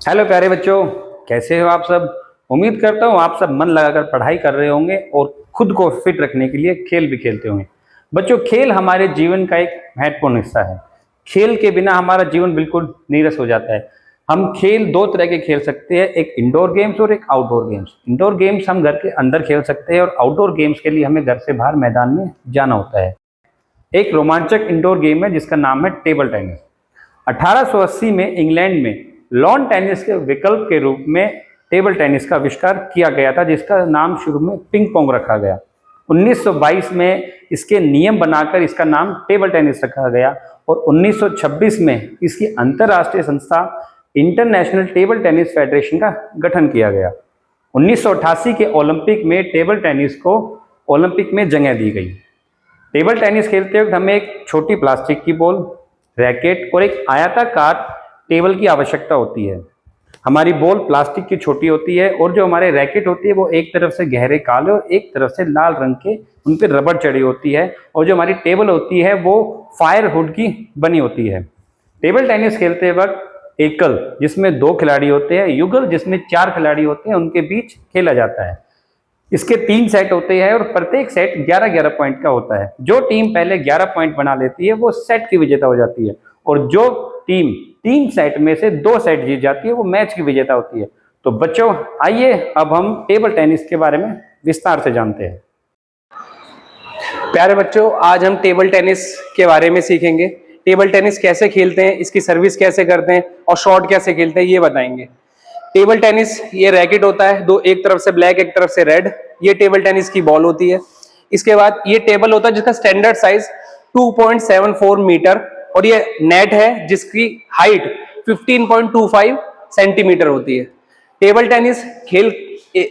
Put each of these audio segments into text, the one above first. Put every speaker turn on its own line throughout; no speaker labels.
Hello प्यारे बच्चों, कैसे हो आप सब। उम्मीद करता हूँ आप सब मन लगाकर पढ़ाई कर रहे होंगे और खुद को फिट रखने के लिए खेल भी खेलते होंगे। बच्चों, खेल हमारे जीवन का एक महत्वपूर्ण हिस्सा है। खेल के बिना हमारा जीवन बिल्कुल नीरस हो जाता है। हम खेल दो तरह के खेल सकते हैं, एक इंडोर गेम्स और एक आउटडोर गेम्स। इंडोर गेम्स हम घर के अंदर खेल सकते हैं और आउटडोर गेम्स के लिए हमें घर से बाहर मैदान में जाना होता है। एक रोमांचक इंडोर गेम है जिसका नाम है टेबल टेनिस। 1880 में इंग्लैंड में लॉन टेनिस के विकल्प के रूप में टेबल टेनिस का आविष्कार किया गया था, जिसका नाम शुरू में पिंग पोंग रखा गया। 1922 में इसके नियम बनाकर इसका नाम टेबल टेनिस रखा गया और 1926 में इसकी अंतर्राष्ट्रीय संस्था इंटरनेशनल टेबल टेनिस फेडरेशन का गठन किया गया। 1988 के ओलंपिक में टेबल टेनिस को ओलंपिक में जगह दी गई। टेबल टेनिस खेलते वक्त हमें एक छोटी प्लास्टिक की बॉल, रैकेट और एक आयताकार टेबल की आवश्यकता होती है। हमारी बॉल प्लास्टिक की छोटी होती है और जो हमारे रैकेट होती है वो एक तरफ से गहरे काले और एक तरफ से लाल रंग के उन पर रबड़ चढ़ी होती है, और जो हमारी टेबल होती है वो फायर वुड की बनी होती है। टेबल टेनिस खेलते वक्त एकल जिसमें 2 खिलाड़ी होते हैं, युगल जिसमें 4 खिलाड़ी होते हैं, उनके बीच खेला जाता है। इसके 3 सेट होते हैं और प्रत्येक सेट 11-11 पॉइंट का होता है। जो टीम पहले 11 पॉइंट बना लेती है वो सेट की विजेता हो जाती है, और जो टीम 3 सेट में से 2 सेट जीत जाती है वो मैच की विजेता होती है। तो बच्चों, आइए अब हम टेबल टेनिस के बारे में विस्तार से जानते हैं।
प्यारे बच्चों, आज हम टेबल टेनिस के बारे में सीखेंगे। टेबल टेनिस कैसे खेलते हैं, इसकी सर्विस कैसे करते हैं और शॉट कैसे खेलते हैं, ये बताएंगे। टेबल टेनिस, ये रैकेट होता है, दो, एक तरफ से ब्लैक एक तरफ से रेड। ये टेबल टेनिस की बॉल होती है। इसके बाद ये टेबल होता है जिसका स्टैंडर्ड साइज 2.74 मीटर, और ये नेट है जिसकी हाइट 15.25 सेंटीमीटर होती है। टेबल टेनिस खेल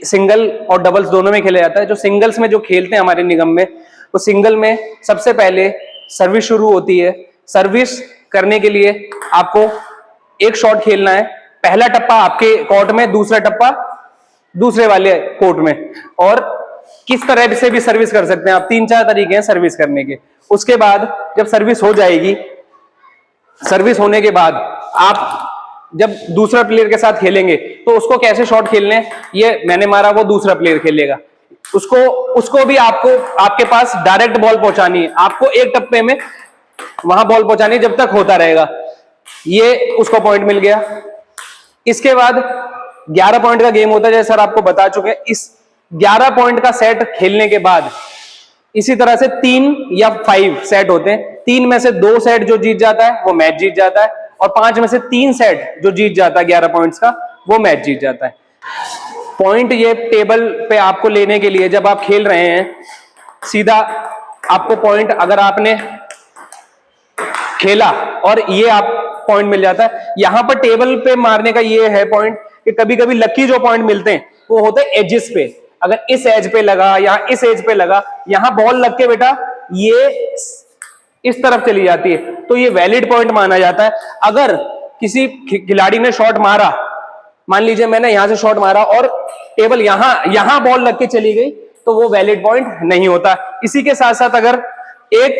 सिंगल और डबल्स दोनों में खेला जाता है। जो सिंगल्स में जो खेलते हैं हमारे निगम में, वो सिंगल में सबसे पहले सर्विस शुरू होती है। सर्विस करने के लिए आपको एक शॉट खेलना है। पहला टप्पा आपके कोर्ट में, दूसरा टप्पा दूसरे वाले कोर्ट में, और किस तरह से भी सर्विस कर सकते हैं आप। 3-4 तरीके हैं सर्विस करने के। उसके बाद जब सर्विस हो जाएगी, सर्विस होने के बाद आप जब दूसरा प्लेयर के साथ खेलेंगे तो उसको कैसे शॉट खेलने, ये मैंने मारा वो दूसरा प्लेयर खेलेगा, उसको भी आपको आपके पास डायरेक्ट बॉल पहुंचानी है। आपको एक टप्पे में वहां बॉल पहुंचानी है, जब तक होता रहेगा। ये उसको पॉइंट मिल गया। इसके बाद 11 पॉइंट का गेम होता है, जैसे सर आपको बता चुके हैं। इस 11 पॉइंट का सेट खेलने के बाद इसी तरह से 3 या 5 सेट होते हैं। 3 में से 2 सेट जो जीत जाता है वो मैच जीत जाता है, और 5 में से 3 सेट जो जीत जाता है 11 पॉइंट्स का, वो मैच जीत जाता है। पॉइंट ये टेबल पे आपको लेने के लिए, जब आप खेल रहे हैं, सीधा आपको पॉइंट, अगर आपने खेला और ये आप पॉइंट मिल जाता है। यहां पर टेबल पे मारने का ये है पॉइंट कि कभी कभी लकी जो पॉइंट मिलते हैं वो होते हैं एजेस पे। अगर इस एज पे लगा या इस एज पे लगा, यहां बॉल लग के बेटा ये इस तरफ चली जाती है, तो ये वैलिड पॉइंट माना जाता है। अगर किसी खिलाड़ी ने शॉट मारा, मान लीजिए मैंने यहां से शॉट मारा और टेबल यहां बॉल लग के चली गई, तो वो वैलिड पॉइंट नहीं होता। इसी के साथ साथ अगर एक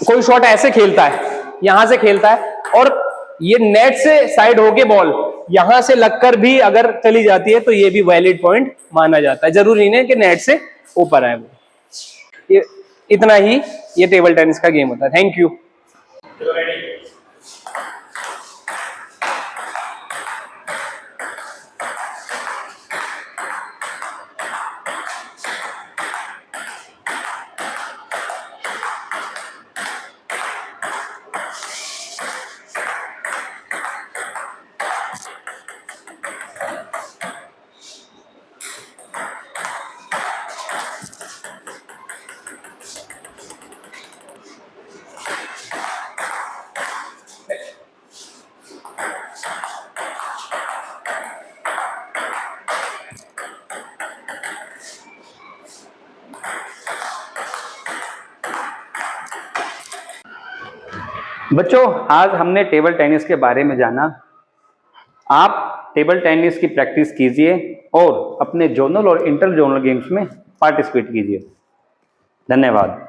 कोई शॉट ऐसे खेलता है, यहां से खेलता है, और ये नेट से साइड होके बॉल यहां से लगकर भी अगर चली जाती है, तो ये भी वैलिड पॉइंट माना जाता है। जरूरी नहीं कि नेट से ऊपर आए वो। ये इतना ही ये टेबल टेनिस का गेम होता है। Thank you.
बच्चों, आज हमने टेबल टेनिस के बारे में जाना। आप टेबल टेनिस की प्रैक्टिस कीजिए और अपने जोनल और इंटर जोनल गेम्स में पार्टिसिपेट कीजिए। धन्यवाद।